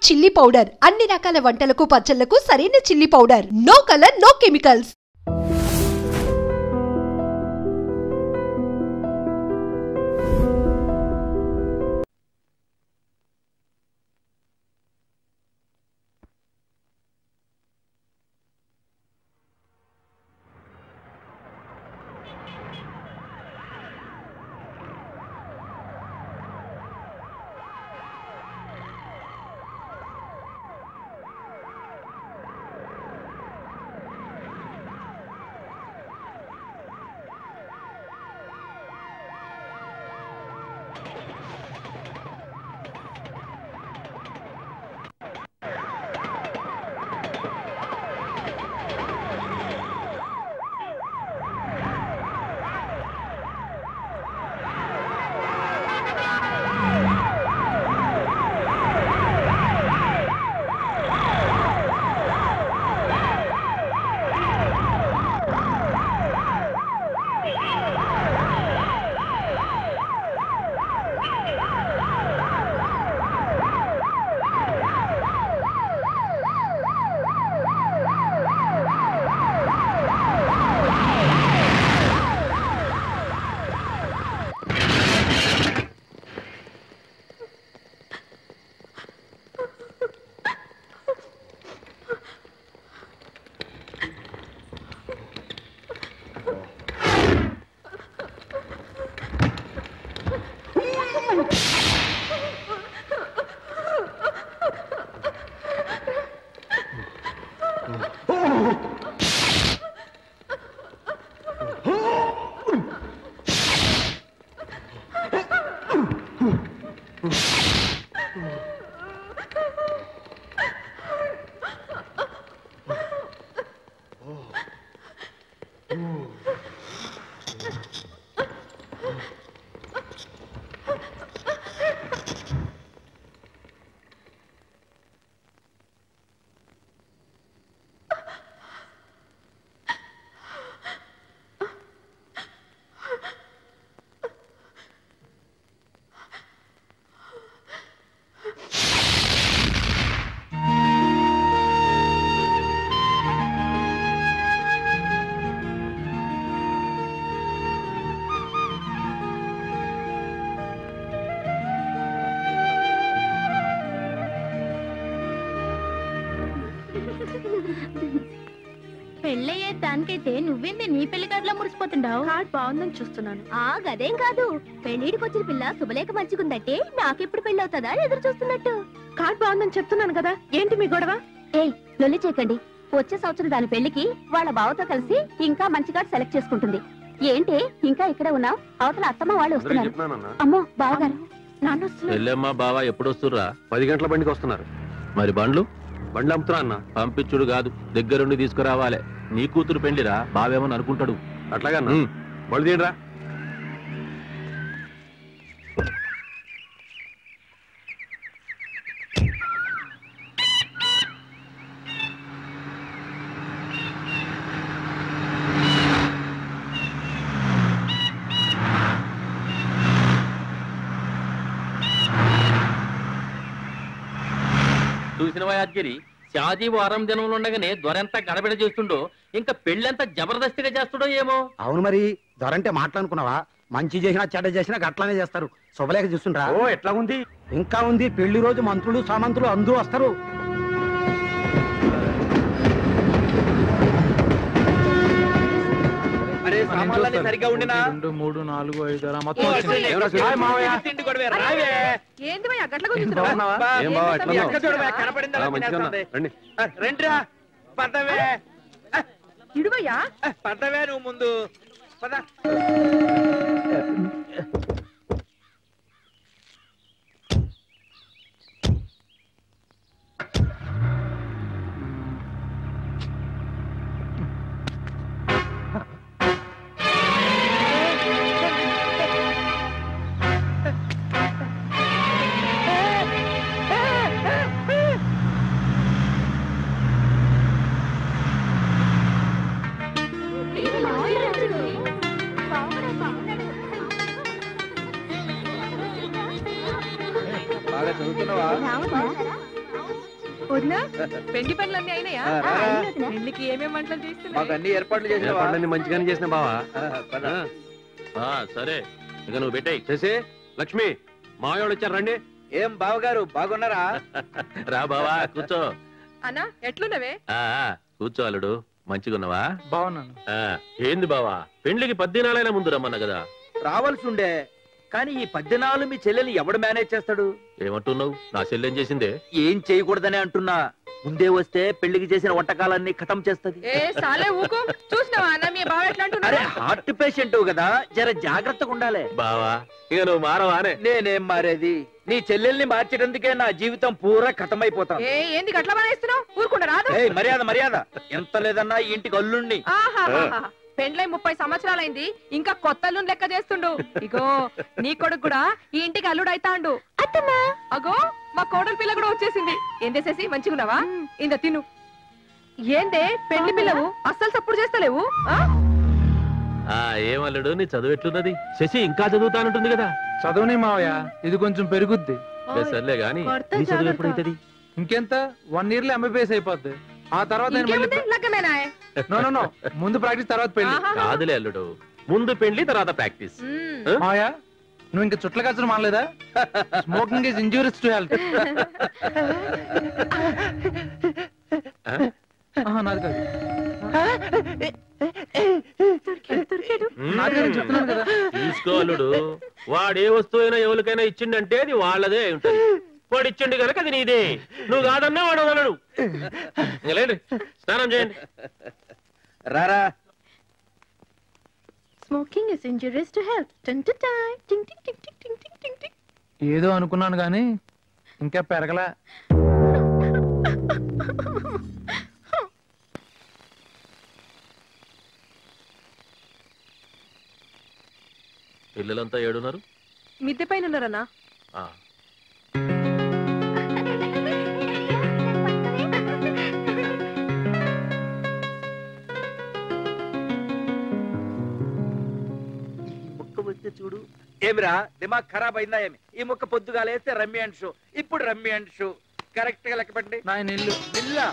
Chilli powder అన్ని రకాల వంటలకు పచ్చళ్లకు సరైన chilli powder. No colour no chemicals. పెళ్ళయ్యే దానికైతే నువ్వేంది నీ పెళ్లి కార్డులో మురిసిపోతుండావు? కార్డ్ బాగుందని చూస్తున్నాను. గదేం కాదు, పెళ్లిడికి వచ్చిన పిల్ల శుభలేఖ మంచిగుందంటే నాకెప్పుడు పెళ్లి అవుతుందా ఎదురు చూస్తున్నట్టు. కార్డ్ బాగుందని చెప్తున్నాను కదా, ఏంటి మీ గొడవ? ఏయ్ లొల్లి చేయకండి. వచ్చే సంవత్సరం దాని పెళ్లికి వాళ్ళ బావతో కలిసి ఇంకా మంచి కార్డు సెలెక్ట్ చేసుకుంటుంది. ఏంటి ఇంకా ఇక్కడే ఉన్నావు? అవతల అత్తమ్మ వాళ్ళు వస్తున్నారు. అమ్మో బావగారు నాన్న బావ ఎప్పుడు వస్తుర్రా? 10 గంటల బండికి వస్తున్నారు. మరి బండ్లు అమ్ముతున్నా అన్న. పంపించుడు కాదు, దగ్గరుండి తీసుకురావాలి. నీ కూతురు పెళ్లిరా, బావేమని అనుకుంటాడు. అట్లాగా బళ్ళు తీయరా. చూసినవా యాద్గిరి, షాజీ వారం దినంలో ఉండగానే దొరెంత గడబిడ చేస్తుండో, ఇంకా పెళ్ళెంత జబర్దస్తిగా చేస్తుండో ఏమో. అవును మరి, దొరంటే మాట్లాడుకున్నావా? మంచి చేసినా చెడ్డ చేసినా గట్లానే చేస్తారు. శుభలేఖ చూస్తుండ్రా? ఓ ఎట్లా ఉంది? ఇంకా ఉంది. పెళ్లి రోజు మంత్రులు సామంతులు అందరూ వస్తారు. సరిగా ఉండినా 2 3 4 5 రండిరా పదవే ఇడువయ్యా, పదవే నువ్వు ముందు పద. వదినా పెళ్లి పనులన్నీ అయినాయా? పెళ్లికి ఏమేమి వంటలు చేస్తున్నాయి? అన్ని ఏర్పాట్లు చేసిన మంచిగానే చేసిన బావా. సరే ఇక నువ్వు పెట్టాయి చేసి. లక్ష్మి మావాళ్ళు వచ్చారు, రండి. ఏం బావగారు బాగున్నారా? రా బావా కూర్చో. అన్నా ఎట్లున్నవే? కూర్చో అల్లుడు. మంచిగున్నావా? బాగున్నాను. ఏంది బావా, పెళ్లికి 10 దినాలైనా ముందు రమ్మన్నా కదా. రావాల్సి ఉండే, కానీ ఈ 10 దినాలు మీ చెల్లెల్ని ఎవడు మేనేజ్ చేస్తాడు? ఏమంటున్నావు? నా చెల్లెం చేసిందే. ఏం చేయకూడదనే అంటున్నా. ముందే వస్తే పెళ్లికి చేసిన వంటకాలన్నీ ఖతం చేస్తది. ఏ సాలే ఊకో. చూసినావా అన్న మీ బావ ఎట్లా అంటున్నాడు? అరే హార్ట్ పేషెంట్ కదా, జర జాగ్రత్తగా ఉండాలి. బావా ఇక నువ్వు మారవానే. నేనేం మారేది? నీ చెల్లెల్ని మార్చేటందుకే నా జీవితం పూరా ఖతమైపోతాం. ఏంది గట్ల మానేస్తున్నావు? ఊరుకుండా రాదు. మర్యాద మర్యాద. ఎంత లేదన్నా ఈ ఇంటికి అల్లుణ్ణి. పెండ్లై 30 సంవత్సరాలైంది, ఇంకా కొత్త అల్లుని లెక్క చేస్తుండు. ఇగో నీ కొడుకు కూడా ఈ ఇంటికి అల్లుడు అయితాండు. అగో మా కోడలు పిల్ల కూడా వచ్చేసింది. ఏం చేసేసి మంచిగున్నావా? ఇంద తిను. ఏందే పెళ్లి పిల్లవు అస్సలు సప్పుడు చేస్తలేవు? ఏమల్లుడు నీ చదువు ఎట్లున్నది? శశి ఇంకా చదువుతానంటుంది కదా. చదవని మావయ్య, ఇది కొంచెం పెరుగుద్ది. సర్లే గాని నీ చదువు ఎప్పుడైతుంది? ఇంకెంత 1 year లో MBBS అయిపోద్ది. ఆ తర్వాత ముందు ప్రాక్టీస్ తర్వాత పెళ్లి. కాదులే అల్లుడు, ముందు పెళ్లి తర్వాత ప్రాక్టీస్. మావయ్య నువ్వు ఇంకా చుట్ల ఖర్చులు మానలేదా? Smoking is injurious to health. నాది కాదు. తీసుకో అల్లుడు. వాడే వస్తువైనా ఎవరికైనా ఇచ్చిండంటే అది వాళ్ళదే ఉంటది. వాడు ఇచ్చిండు కనుక అది నీదే. నువ్వు కాదన్నా వాడు వదలడు. లేండి స్నానం చేయండి. రారా. Smoking is injurious to health. ఏదో అనుకున్నాను గాని ఇంకా పెరగలా. పిల్లలంతా ఏడున్నారు? మిద్దె పైన ఉన్నారన్నా. చూడు ఏమిరా, దిమాగ్ ఖరాబ్ అయిందా ఏమి? ఈ ముక్క పొద్దుగా లేస్తే రమ్మి అండ్ షో, ఇప్పుడు రమ్మి అండ్ షో. కరెక్ట్ గా లెక్క పెట్టండి. నా ఇల్లు ఇల్లా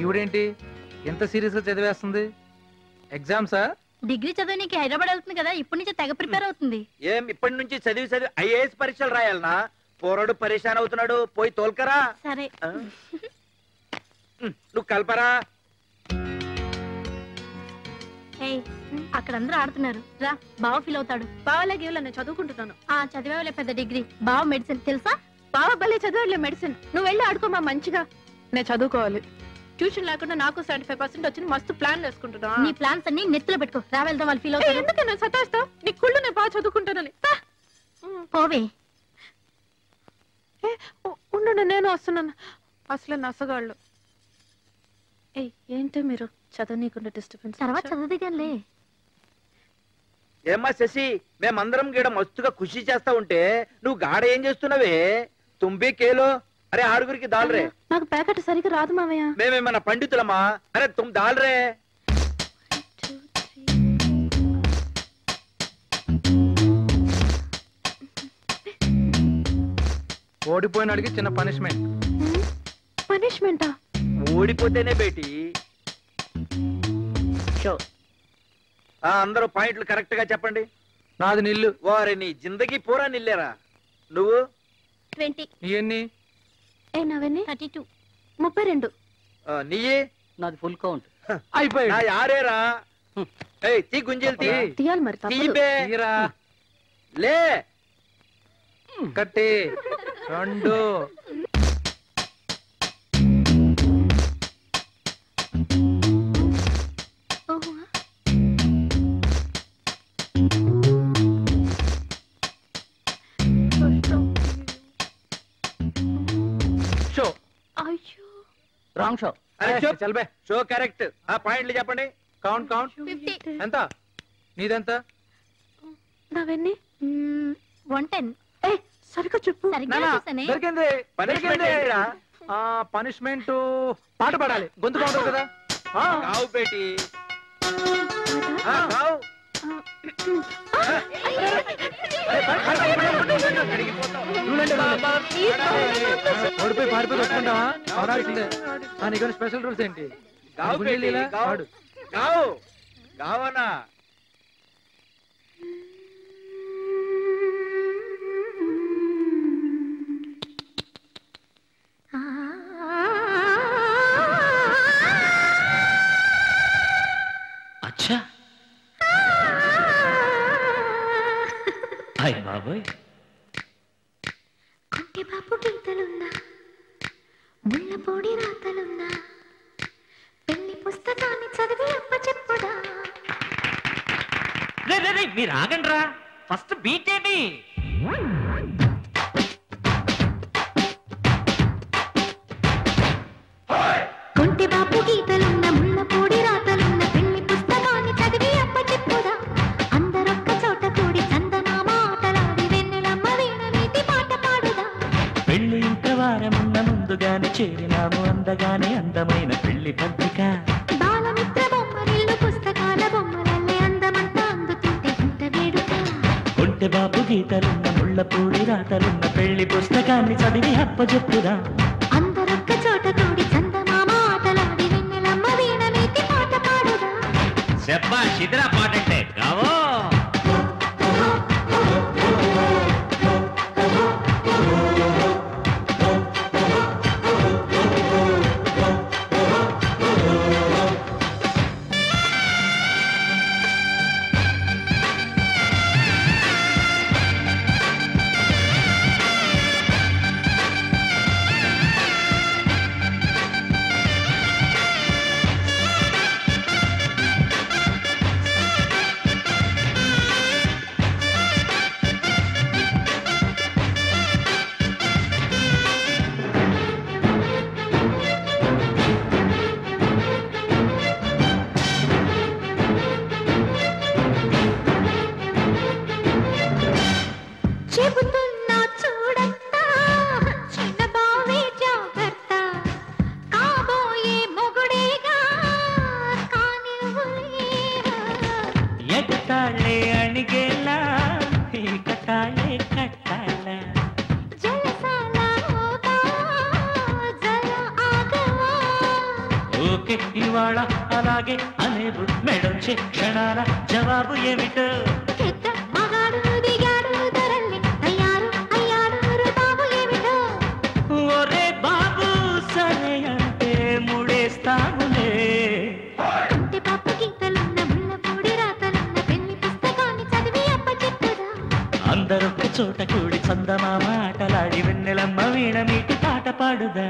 ఈవిడేంటి ఎంత సీరియస్ గా చదివేస్తుంది? ఎగ్జామ్సా? డిగ్రీ చదవనికి హైదరాబాద్ వెళ్తుంది కదా, ఇప్పటి నుంచి తెగ ప్రిపేర్ అవుతుంది. ఏం ఇప్పటి నుంచి చదివి IAS పరీక్షలు రాయాలనా? పోరాడు పరేషాన్ అవుతున్నాడు, పోయి తోల్కరా. సరే నువ్వు కల్పరా. అక్కడ అందరూ ఆడుతున్నారు, రా. బావ ఫీల్ అవుతాడు. బావలాగే నేను చదువుకుంటున్నాను. చదివేవాళ్ళే పెద్ద డిగ్రీ. బావ మెడిసిన్ తెలుసా? బావ భలే చదివాడులే మెడిసిన్. నువ్వు వెళ్ళి ఆడుకోమా మంచిగా. నేను చదువుకోవాలి. ట్యూషన్ లేకుండా నాకు 75% వచ్చింది. మస్తు ప్లాన్ వేసుకుంటున్నా. నీ ప్లాన్స్ అన్ని నెత్తిలో పెట్టుకో. రా వెళ్దాం, వాళ్ళు ఫీల్ అవుతారు. ఎందుకన్నా సతాయిస్తావు? నీ కుళ్ళు నేను బాగా చదువుకుంటానని. పోవే. ఉండు నేను వస్తున్నాను. అసలు నసగాళ్ళు. ఏంటో మీరు చదవనీయకుండా డిస్టర్బెన్స్. తర్వాత చదువుదిగానిలే. ఏమ్మా శశి, మేమందరం గీడ మస్తుగా ఖుషి చేస్తా ఉంటే నువ్వు గాడ ఏం చేస్తున్నావే? తుంబి కేలో. అరే ఆరుగురికి దాల్రే. నాకు ప్యాకెట్ సరిగ్గా రాదు మావయ్య. మేమేమన్నా పండితులమా? అరే తుమ్ దాల్రే. ఓడిపోయినాడికి చిన్న పనిష్మెంట్. పనిష్మెంటా? ఓడిపోతేనే బేటి. అందరూ పాయింట్లు కరెక్ట్ గా చెప్పండి. నాది నిల్లు. వారే నీ జిందగీ పూరా నిల్లేరా. నువ్వు 20. ఎన్ని? నవన్నీ 32. 32. నీయే? నాది ఫుల్ కౌంట్. అయిపోయి. యారేరా. తీ గుంజలు తీయాలి మరి. తీరా లే. కట్టి 2. షో. అయ్యో రాంగ్ షో. చల్బే. Show correct. ఆ పాయింట్లు చెప్పండి. Count count. 50. ఎంత? నీదెంత? నవన్నీ 110. సరిగ్గా చెప్పు. సరిగ్గా చూసానే. దొరికింది. పనిష్మెంట్ ఏంటిరా? పనిష్మెంట్ పాట పాడాలి. గొంతు బాగుంటుంది కదా. కావు బేటి. కావు. పారిపోయి ఒప్పుకుంటావా? ఆడాల్సిందే. నీకు స్పెషల్ రూల్స్ ఏంటి? గావనా అచ్చా హాయ్ బాబోయ్. కొంటె బాపు గీతలున్నా ముళ్ళపొడి రాతలున్నా పెళ్లి పుస్తకాన్ని చదివి అప్ప చెప్పుదా. మీరు ఆగండ్రా, ఫస్ట్ బీట్ ఏంటి? కొంటె బాపు గీతలున్న ముళ్ళపొడి రాతలున్న పెళ్లి పుస్తకాన్ని చదివి అప్ప చెప్పుదా. అందరొక్క చోట కూడి చందమామ ఆటలాడి వెన్నెలమ్మ వీణ నీతి పాట పాడుదా. పెళ్లి ఇంత వారమున్న ముందుగానే చేరినాము అందగానే అందమైన పెళ్లి పత్రిక. బాలమిత్ర బొమ్మరిల్లు పుస్తకాల బొమ్మలల్లే అందమంతా అందుతుంటే ఇంత వేడుక. కొంటె బాపు గీతలున్న ముళ్ళపూడి రాతలున్న పెళ్లి పుస్తకాన్ని చదివి అప్పచెప్పుదా. అందరొక్క చోట కూడి చందమామ ఆటలాడి వెన్నెలమ్మ వీణ నీతి పాట పాడుదా. చెప్పా చిద్రా పాటంటే కావో. చెబుతున్నా చూడత్తా చిన్న బావే జాగ్రత్త. కాబోయే మొగుడేగా కానివ్వులేరా. ఎగతాళే అణిగేలా ఇక తాళే కట్టాలా. జలసాల హోదా జల ఆగవా. ఓకే ఇవాళ అలాగే అనేవు మెడొచ్చే క్షణాల జవాబు ఏమిటో. పెద్ద మగాడు దిగాడు ధరల్ని అయ్యారు అయ్యారు బాబు ఏమిటో. ఒరే బాబు సరే అంటే ముడేస్తాములే. కొంటె బాపు గీతలున్న ముళ్ళపొడి రాతలున్న పెళ్లి పుస్తకాన్ని చదివి అప్ప చెప్పుదా. అందరొక్క చోట కూడి చందమామ ఆటలాడి వెన్నెలమ్మ వీణ మీటి పాట పాడుదా.